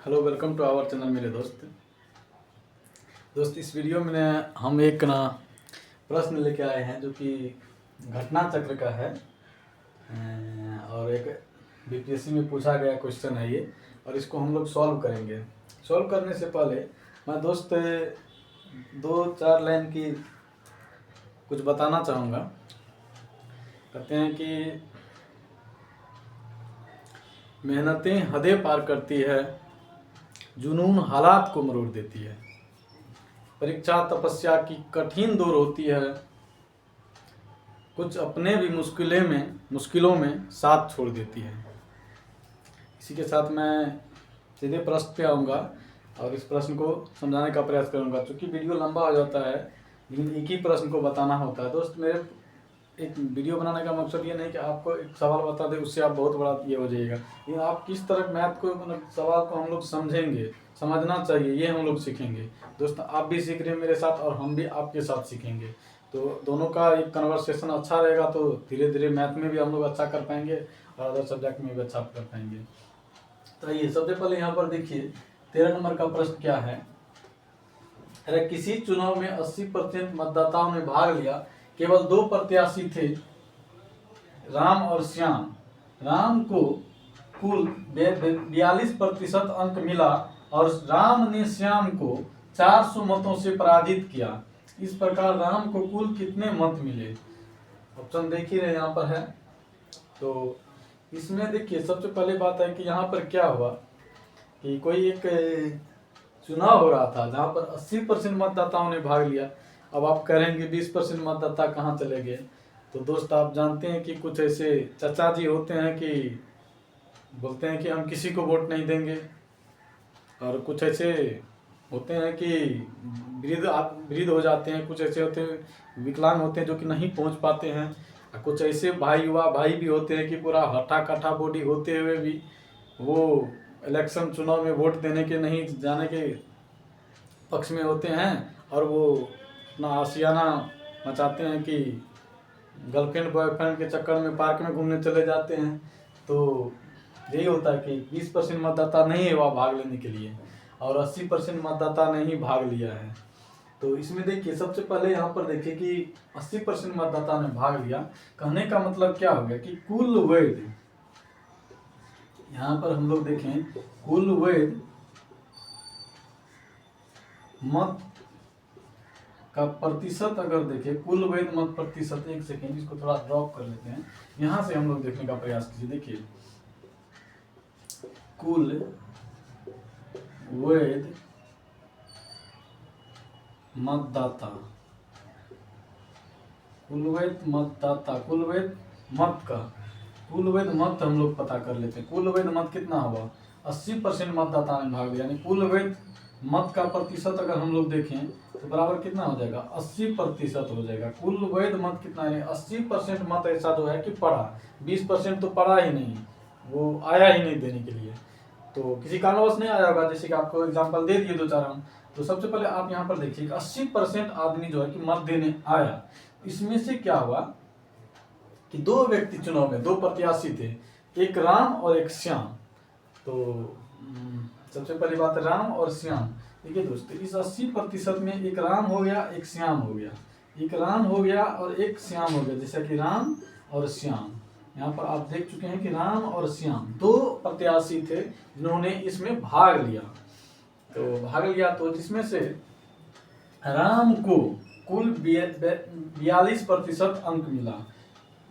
Hello, welcome to our channel मेरे दोस्त। इस वीडियो में हम एक प्रश्न लेके आए हैं जो कि घटना चक्र का है और एक बीपीएससी में पूछा गया क्वेश्चन है ये, और इसको हम लोग सॉल्व करेंगे। सॉल्व करने से पहले मैं दोस्त 2-4 लाइन की कुछ बताना चाहूँगा। कहते हैं कि मेहनतें हदें पार करती है, जुनून हालात को मरोड़ देती है, परीक्षा तपस्या की कठिन दौर होती है, कुछ अपने भी मुश्किलों में साथ छोड़ देती है। इसी के साथ मैं सीधे प्रश्न पे आऊँगा और इस प्रश्न को समझाने का प्रयास करूँगा। क्योंकि वीडियो लंबा हो जाता है लेकिन एक ही प्रश्न को बताना होता है। दोस्त, मेरे एक वीडियो बनाने का मकसद ये नहीं कि आपको एक सवाल बता दे उससे आप बहुत बड़ा ये हो जाइएगा, लेकिन आप किस तरह मैथ को मतलब सवाल को हम लोग समझेंगे, समझना चाहिए, ये हम लोग सीखेंगे। दोस्त, आप भी सीख रहे हैं मेरे साथ और हम भी आपके साथ सीखेंगे, तो दोनों का एक कन्वर्सेशन अच्छा रहेगा तो धीरे धीरे मैथ में भी हम लोग अच्छा कर पाएंगे और अदर सब्जेक्ट में भी अच्छा कर पाएंगे। तो ये सबसे पहले यहाँ पर देखिए 13 नंबर का प्रश्न क्या है। अरे किसी चुनाव में 80% मतदाताओं ने भाग लिया, केवल 2 प्रत्याशी थे, राम और श्याम। राम को कुल 42% अंक मिला और राम ने श्याम को 400 मतों से पराजित किया। इस प्रकार राम को कुल कितने मत मिले? ऑप्शन देखिए यहाँ पर है। तो इसमें देखिए सबसे पहले बात है कि यहाँ पर क्या हुआ कि कोई एक चुनाव हो रहा था जहाँ पर 80% मतदाताओं ने भाग लिया। अब आप कहेंगे 20% मतदाता कहाँ चले गए? तो दोस्त, आप जानते हैं कि कुछ ऐसे चाचा जी होते हैं कि बोलते हैं कि हम किसी को वोट नहीं देंगे, और कुछ ऐसे होते हैं कि वृद्ध हो जाते हैं, कुछ ऐसे होते हैं विकलांग होते हैं जो कि नहीं पहुंच पाते हैं, और कुछ ऐसे युवा भाई भी होते हैं कि पूरा हट्ठा कट्ठा बॉडी होते हुए भी वो इलेक्शन चुनाव में वोट देने के नहीं जाने के पक्ष में होते हैं, और वो अपना आशियाना मचाते हैं कि गर्लफ्रेंड बॉयफ्रेंड के चक्कर में पार्क में घूमने चले जाते हैं। तो यही होता है कि 20% मतदाता नहीं है वह भाग लेने के लिए और 80% मतदाता ने ही भाग लिया है। तो इसमें देखिए सबसे पहले यहाँ पर देखिए कि 80% मतदाता ने भाग लिया, कहने का मतलब क्या हो गया कि कुल वैध, यहाँ पर हम लोग देखें कुल वैध मत का प्रतिशत अगर देखें, कुल वैध मत प्रतिशत, एक सेकेंड इसको थोड़ा ड्रॉप कर लेते हैं, यहाँ से हम लोग देखने का प्रयास कीजिए। देखिए कुल वैध मतदाता, कुल वैध मतदाता, कुल वैध मत का कुल वैध मत हम लोग पता कर लेते हैं। कुल वैध मत कितना हुआ? 80% मतदाता ने भाग लिया, यानी कुल वैध मत का प्रतिशत अगर हम लोग देखें तो बराबर कितना हो जाएगा? 80% हो जाएगा। कुल वैध मत कितना है? 80% मत ऐसा जो है कि पड़ा, 20% तो पड़ा ही नहीं, वो आया ही नहीं देने के लिए, तो किसी कारणवश नहीं आया होगा, जैसे कि आपको एग्जांपल दे दिए 2-4 हम। तो सबसे पहले आप यहाँ पर देखिए 80% आदमी जो है कि मत देने आया। इसमें से क्या हुआ कि 2 व्यक्ति चुनाव में, 2 प्रत्याशी थे, एक राम और एक श्याम। तो सबसे पहली बात राम और श्याम। देखिए दोस्तों, इस 80% में एक राम हो गया, एक श्याम हो गया, एक राम हो गया और एक श्याम हो गया, जैसा कि राम और श्याम। यहाँ पर आप देख चुके हैं कि राम और श्याम 2 प्रत्याशी थे जिन्होंने इसमें भाग लिया। तो भाग लिया तो जिसमें से राम को कुल 42% अंक मिला,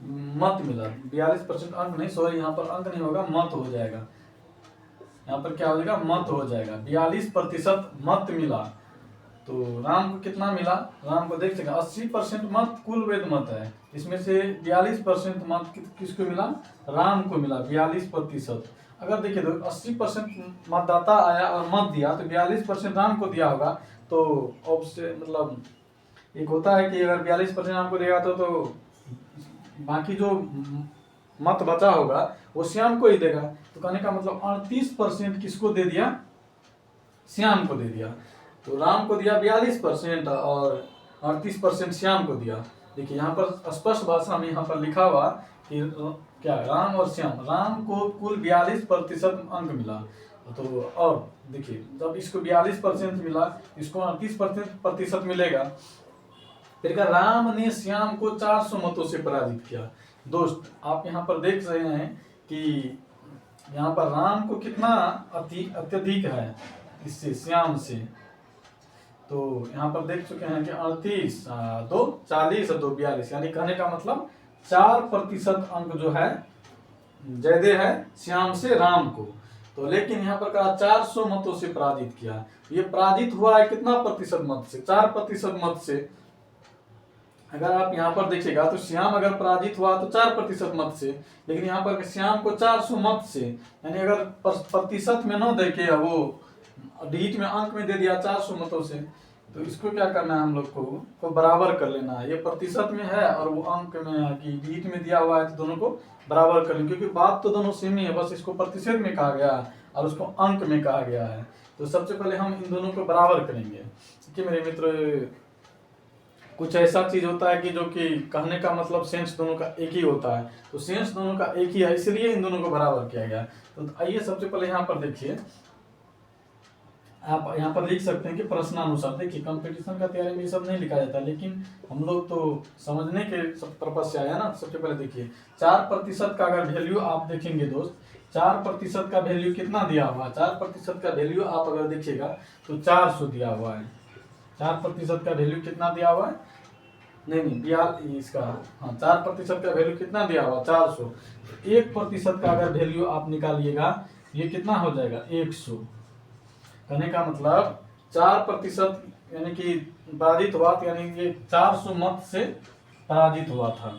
मत मिला। 42% अंक नहीं, सॉरी यहाँ पर अंक नहीं होगा, मत हो जाएगा। यहाँ पर क्या हो जाएगा? मत हो जाएगा। 42% मत मिला। तो राम को कितना मिला? राम को देख सकते 80% मत कुल वैध मत है, इसमें से 42% मत किसको मिला? राम को मिला 42%। अगर देखिए तो 80% मतदाता आया और मत दिया तो 42% राम को दिया होगा। तो मतलब एक होता है कि अगर 42% राम को देगा तो बाकी जो मत बचा होगा वो श्याम को ही देगा। तो कहने का मतलब 38% किसको दे दिया? श्याम को दे दिया। तो राम को दिया 42% और 38% श्याम को दिया। देखिए यहाँ पर स्पष्ट भाषा में यहाँ पर लिखा हुआ कि क्या राम और श्याम, राम को कुल 42% अंक मिला तो और देखिए जब इसको 42% मिला, इसको 38% मिलेगा। फिर कहा राम ने श्याम को 400 मतों से पराजित किया। दोस्त आप यहाँ पर देख रहे हैं कि यहाँ पर राम को कितना अत्यधिक है इससे, श्याम से। तो यहाँ पर देख चुके हैं कि 38 2 40 और 2 42, यानी कहने का मतलब 4% अंक जो है ज्यादा है श्याम से राम को। तो लेकिन यहाँ पर कहा 400 मतों से पराजित किया। ये पराजित हुआ है कितना प्रतिशत मत से? 4% मत से। अगर आप यहाँ पर देखिएगा तो श्याम अगर पराजित हुआ तो 4% मत से, लेकिन यहाँ पर श्याम को 400 मत से, यानी अगर प्रतिशत में न देखे वो डिजिट में अंक में दे दिया 400 मतों से, तो इसको क्या करना है हम लोग को बराबर कर लेना है। ये प्रतिशत में है और वो अंक में है कि डिजिट में दिया हुआ है, तो दोनों को बराबर कर लें, क्योंकि बात तो दोनों सेम ही है, बस इसको प्रतिशत में कहा गया और उसको अंक में कहा गया है। तो सबसे पहले हम इन दोनों को बराबर करेंगे। ठीक है मेरे मित्र, कुछ ऐसा चीज होता है कि जो कि कहने का मतलब सेंस दोनों का एक ही होता है, तो सेंस दोनों का एक ही है, इसलिए इन दोनों को बराबर किया गया। तो आइए सबसे पहले यहाँ पर देखिए, आप यहाँ पर लिख सकते हैं कि प्रश्नानुसार। देखिए कंपटीशन का तैयारी में ये सब नहीं लिखा जाता, लेकिन हम लोग तो समझने के पर्पज से आया ना। सबसे पहले देखिए 4% का अगर वैल्यू आप देखेंगे दोस्त, 4% का वैल्यू कितना दिया हुआ है? 4% का वैल्यू आप अगर देखिएगा तो 400 दिया हुआ है। 4% का वैल्यू कितना दिया हुआ है? नहीं इसका, हाँ 4% का वैल्यू कितना दिया हुआ? 400। 1% का अगर वैल्यू आप निकालिएगा ये कितना हो जाएगा? 100। कहने का मतलब 4% यानी कि पराजित हुआ, यानी ये 400 मत से पराजित हुआ था।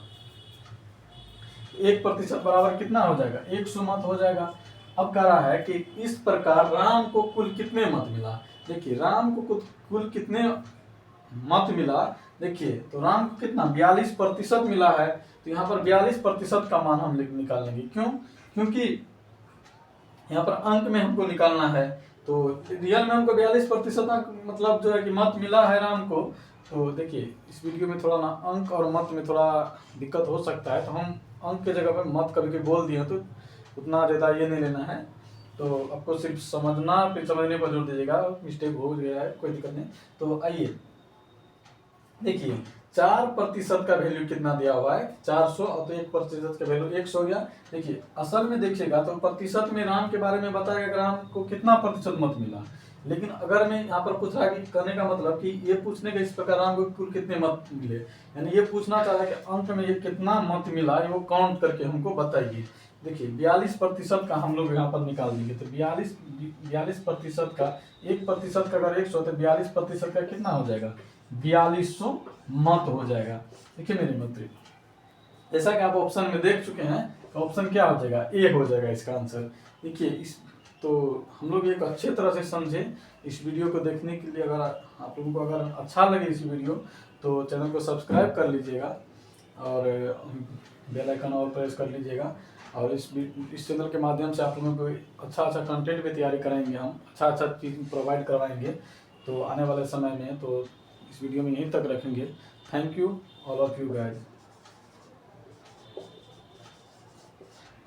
1% बराबर कितना हो जाएगा? 100 मत हो जाएगा। अब कह रहा है कि इस प्रकार राम को कुल कितने मत मिला। देखिए राम को कुल कितने मत मिला, देखिए तो राम को कितना 42% मिला है। तो यहाँ पर 42% का मान हम निकालेंगे। क्यों? क्योंकि यहाँ पर अंक में हमको निकालना है, तो रियल में हमको 42% अंक मतलब जो है कि मत मिला है राम को। तो देखिए इस वीडियो में थोड़ा ना अंक और मत में थोड़ा दिक्कत हो सकता है, तो हम अंक के जगह पर मत कभी बोल दिए, तो उतना ज़्यादा ये नहीं लेना है। तो आपको सिर्फ समझना, फिर समझने पर जोर दीजिएगा, मिस्टेक हो गया है कोई दिक्कत नहीं। तो आइए देखिए 4% का वैल्यू कितना दिया हुआ है? 400, और तो 1% का वैल्यू 100 हो गया। देखिए असल में देखिएगा तो प्रतिशत में राम के बारे में बताया गया, राम को कितना प्रतिशत मत मिला। लेकिन अगर मैं यहाँ पर पूछ रहा कि कहने का मतलब कि ये पूछने का इस प्रकार राम को कुल कितने मत मिले, यानी ये पूछना चाह रहा है कि अंत में ये कितना मत मिला, ये वो काउंट करके हमको बताइए। देखिए 42% का हम लोग यहाँ पर निकाल देंगे, तो 42% का 1% का अगर 100 तो 42% का कितना हो जाएगा? 4200 मत हो जाएगा। देखिए मेरे मित्र, जैसा कि आप ऑप्शन में देख चुके हैं, तो ऑप्शन क्या हो जाएगा? ए हो जाएगा इसका आंसर। देखिए इस तो हम लोग एक अच्छे तरह से समझे। इस वीडियो को देखने के लिए अगर आप लोगों को अगर अच्छा लगे इस वीडियो, तो चैनल को सब्सक्राइब कर लीजिएगा और बेल आइकन और प्रेस कर लीजिएगा। और इस चैनल के माध्यम से आप लोगों को अच्छा कंटेंट भी तैयारी कराएंगे, हम अच्छा चीज़ प्रोवाइड करवाएंगे। तो आने वाले समय में तो इस वीडियो में यहीं तक रखेंगे। Thank you all of you guys.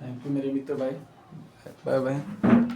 Thank you मेरे मित्र भाई, बाय बाय।